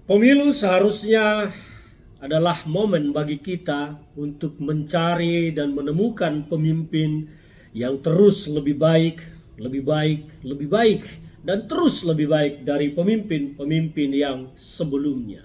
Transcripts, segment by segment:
Pemilu seharusnya adalah momen bagi kita untuk mencari dan menemukan pemimpin yang terus lebih baik, lebih baik, lebih baik, dan terus lebih baik dari pemimpin-pemimpin yang sebelumnya.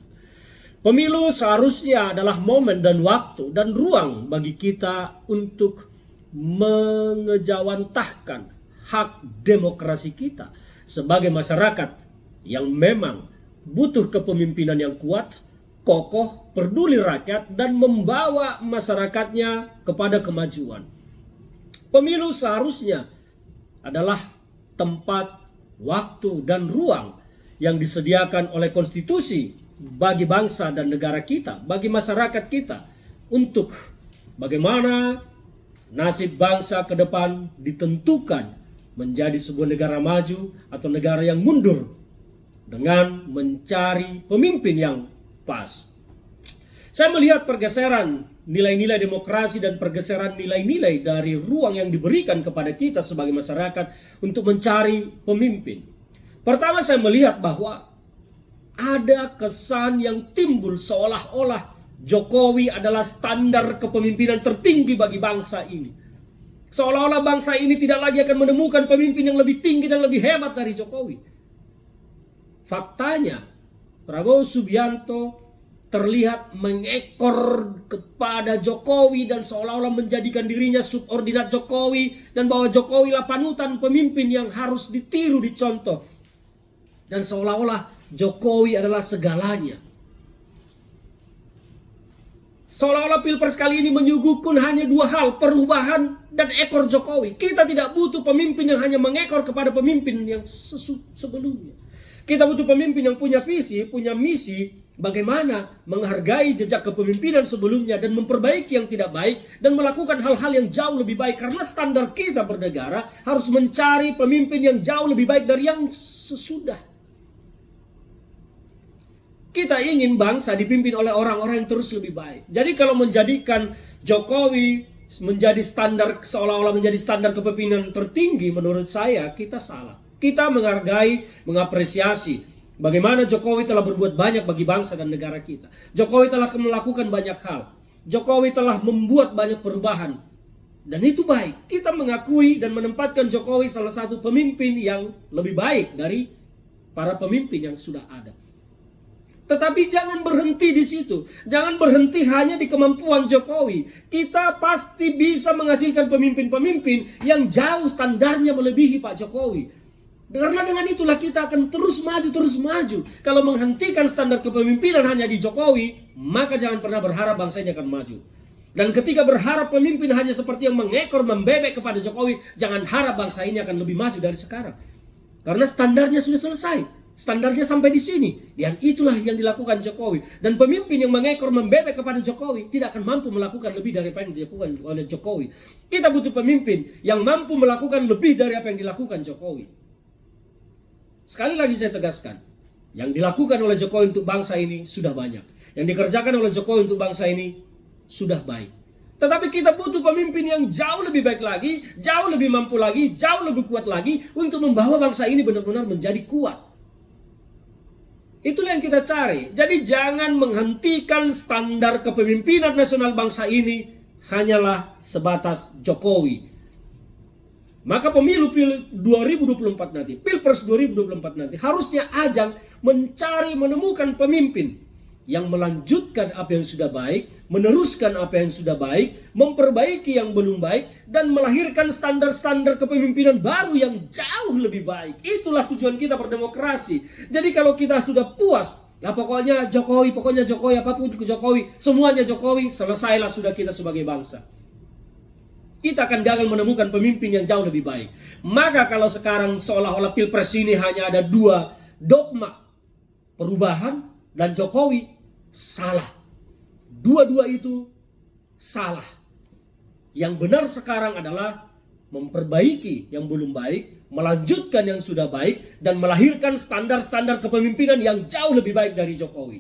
Pemilu seharusnya adalah momen dan waktu dan ruang bagi kita untuk mengejawantahkan hak demokrasi kita sebagai masyarakat yang memang butuh kepemimpinan yang kuat, kokoh, peduli rakyat, dan membawa masyarakatnya kepada kemajuan. Pemilu seharusnya adalah tempat, waktu, dan ruang yang disediakan oleh konstitusi bagi bangsa dan negara kita, bagi masyarakat kita, untuk bagaimana nasib bangsa ke depan ditentukan menjadi sebuah negara maju atau negara yang mundur dengan mencari pemimpin yang pas. Saya melihat pergeseran nilai-nilai demokrasi dan pergeseran nilai-nilai dari ruang yang diberikan kepada kita sebagai masyarakat untuk mencari pemimpin. Pertama, saya melihat bahwa ada kesan yang timbul seolah-olah Jokowi adalah standar kepemimpinan tertinggi bagi bangsa ini. Seolah-olah bangsa ini tidak lagi akan menemukan pemimpin yang lebih tinggi dan lebih hebat dari Jokowi. Faktanya, Prabowo Subianto terlihat mengekor kepada Jokowi dan seolah-olah menjadikan dirinya subordinat Jokowi, dan bahwa Jokowi lah panutan pemimpin yang harus ditiru, dicontoh. Dan seolah-olah Jokowi adalah segalanya. Seolah-olah Pilpres kali ini menyuguhkan hanya dua hal, perubahan dan ekor Jokowi. Kita tidak butuh pemimpin yang hanya mengekor kepada pemimpin yang sebelumnya. Kita butuh pemimpin yang punya visi, punya misi, bagaimana menghargai jejak kepemimpinan sebelumnya dan memperbaiki yang tidak baik dan melakukan hal-hal yang jauh lebih baik. Karena standar kita bernegara harus mencari pemimpin yang jauh lebih baik dari yang sesudah. Kita ingin bangsa dipimpin oleh orang-orang yang terus lebih baik. Jadi kalau menjadikan Jokowi menjadi standar, seolah-olah menjadi standar kepemimpinan tertinggi, menurut saya kita salah. Kita menghargai, mengapresiasi bagaimana Jokowi telah berbuat banyak bagi bangsa dan negara kita. Jokowi telah melakukan banyak hal. Jokowi telah membuat banyak perubahan. Dan itu baik. Kita mengakui dan menempatkan Jokowi salah satu pemimpin yang lebih baik dari para pemimpin yang sudah ada. Tetapi jangan berhenti di situ. Jangan berhenti hanya di kemampuan Jokowi. Kita pasti bisa menghasilkan pemimpin-pemimpin yang jauh standarnya melebihi Pak Jokowi. Karena dengan itulah kita akan terus maju. Kalau menghentikan standar kepemimpinan hanya di Jokowi, maka jangan pernah berharap bangsa ini akan maju. Dan ketika berharap pemimpin hanya seperti yang mengekor, membebek kepada Jokowi, jangan harap bangsa ini akan lebih maju dari sekarang. Karena standarnya sudah selesai. Standarnya sampai di sini. Dan itulah yang dilakukan Jokowi. Dan pemimpin yang mengekor, membebek kepada Jokowi tidak akan mampu melakukan lebih dari apa yang dilakukan oleh Jokowi. Kita butuh pemimpin yang mampu melakukan lebih dari apa yang dilakukan Jokowi. Sekali lagi saya tegaskan, yang dilakukan oleh Jokowi untuk bangsa ini sudah banyak. Yang dikerjakan oleh Jokowi untuk bangsa ini sudah baik. Tetapi kita butuh pemimpin yang jauh lebih baik lagi, jauh lebih mampu lagi, jauh lebih kuat lagi untuk membawa bangsa ini benar-benar menjadi kuat. Itulah yang kita cari. Jadi jangan menghentikan standar kepemimpinan nasional bangsa ini hanyalah sebatas Jokowi. Maka pemilu 2024 nanti, Pilpres 2024 nanti harusnya ajang mencari, menemukan pemimpin yang melanjutkan apa yang sudah baik, meneruskan apa yang sudah baik, memperbaiki yang belum baik, dan melahirkan standar-standar kepemimpinan baru yang jauh lebih baik. Itulah tujuan kita berdemokrasi. Jadi kalau kita sudah puas, ya pokoknya Jokowi, apapun Jokowi, semuanya Jokowi, selesailah sudah kita sebagai bangsa. Kita akan gagal menemukan pemimpin yang jauh lebih baik. Maka kalau sekarang seolah-olah Pilpres ini hanya ada dua dogma, perubahan dan Jokowi, salah. Dua-dua itu salah. Yang benar sekarang adalah memperbaiki yang belum baik, melanjutkan yang sudah baik, dan melahirkan standar-standar kepemimpinan yang jauh lebih baik dari Jokowi.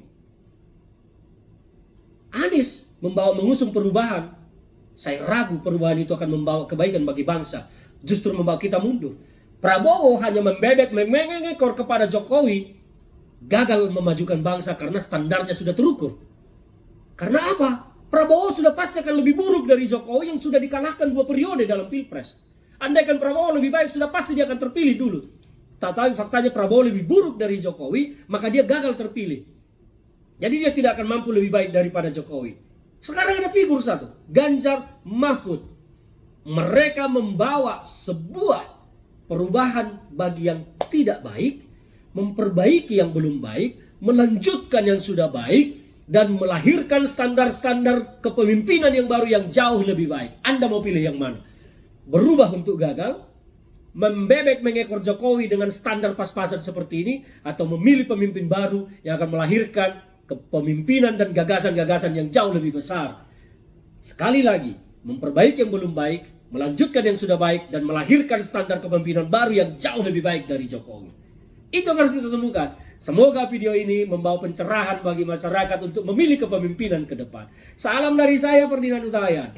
Anies mengusung perubahan. Saya ragu perubahan itu akan membawa kebaikan bagi bangsa. Justru membawa kita mundur. Prabowo hanya membebek, mengekor kepada Jokowi. gagal memajukan bangsa karena standarnya sudah terukur. Karena apa? Prabowo sudah pasti akan lebih buruk dari Jokowi yang sudah dikalahkan 2 periode dalam Pilpres. Andaikan Prabowo lebih baik, sudah pasti dia akan terpilih dulu. Tetapi faktanya Prabowo lebih buruk dari Jokowi, maka dia gagal terpilih. Jadi dia tidak akan mampu lebih baik daripada Jokowi. Sekarang ada figur satu, Ganjar Mahfud. Mereka membawa sebuah perubahan bagi yang tidak baik, memperbaiki yang belum baik, melanjutkan yang sudah baik, dan melahirkan standar-standar kepemimpinan yang baru yang jauh lebih baik. Anda mau pilih yang mana? Berubah untuk gagal, membebek mengekor Jokowi dengan standar pas-pasan seperti ini, atau memilih pemimpin baru yang akan melahirkan kepemimpinan dan gagasan-gagasan yang jauh lebih besar. Sekali lagi, memperbaiki yang belum baik, melanjutkan yang sudah baik, dan melahirkan standar kepemimpinan baru yang jauh lebih baik dari Jokowi. Itu yang harus kita temukan. Semoga video ini membawa pencerahan bagi masyarakat untuk memilih kepemimpinan ke depan. Salam dari saya, Ferdinand Hutahian.